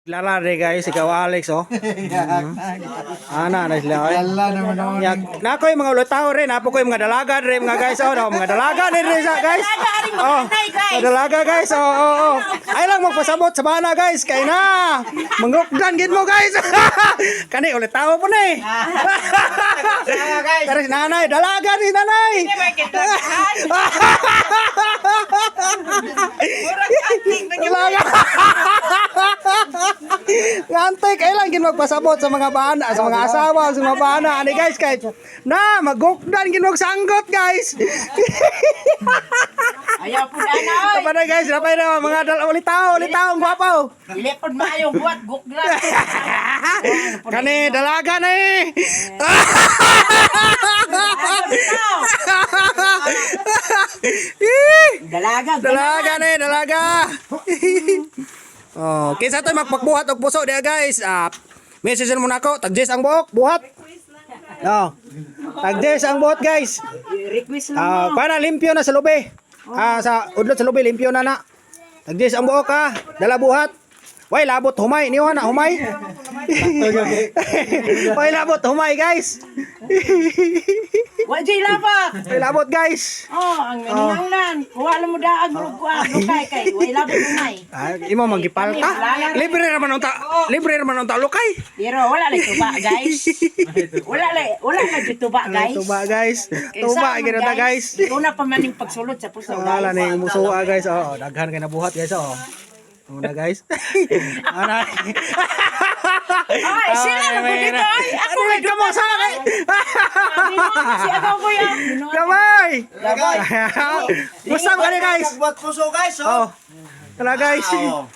Lalari guys, ikaw Alex oh. Ana na sila. Yalla naman naman. Nako yung mga ulutaw rin, apo ko yung mga dalaga rin mga guys oh, no? Mga dalaga rin guys. Oh, mga dalaga guys. Oh. Ay lang magpasabot sa bana guys, kay na. Mangukdan gid mo guys. Kani ulutaw po na eh. Pero nanay, dalaga rin nanay. Dalaga. Ngantay kailan gin magpasabot sa mga bana, sa mga asawa, sa mga bana. Ani guys, kay na magukdan gin sanggot guys. Ayaw po na na oy. Tapos na guys, napay na mga ulitaw ang gwapo. Ilepod maayo buhat gukla. Kani dalaga na eh. Dalaga na eh, dalaga. Oh, kinsa to magpagbuhat og puso dia guys. Message mo na ako, tag-jess ang buhok, buhat. No. Tag-jess ang buhok guys. Request lang mo. Para limpyo na sa lubi. Sa udlot sa lubi limpyo na na. Tag-jess ang buhok ha, dala buhat. Way labot humay, niwa na humay. Way labot humay guys. Wajay labot. Way labot guys. Oh, ang naninganglan. Kuha lang mo daag mo kuha lukay kay way labot umay. Imo magipalta. Libre naman unta lukay. Pero wala lang tuba guys. Wala lang tuba guys. Tuba guys. Tuba gid ta guys. Una pa maning pagsulod sa puso Wala guys. na yung musuha guys. Oh, daghan kay na buhat guys oh. Una guys. Ana. Ay, sila na po dito ay. Ako Ano ka mo sa akin? si ako ko yan. Kamay. Musta ba guys? Buat puso guys, Oh. Tala guys. oh.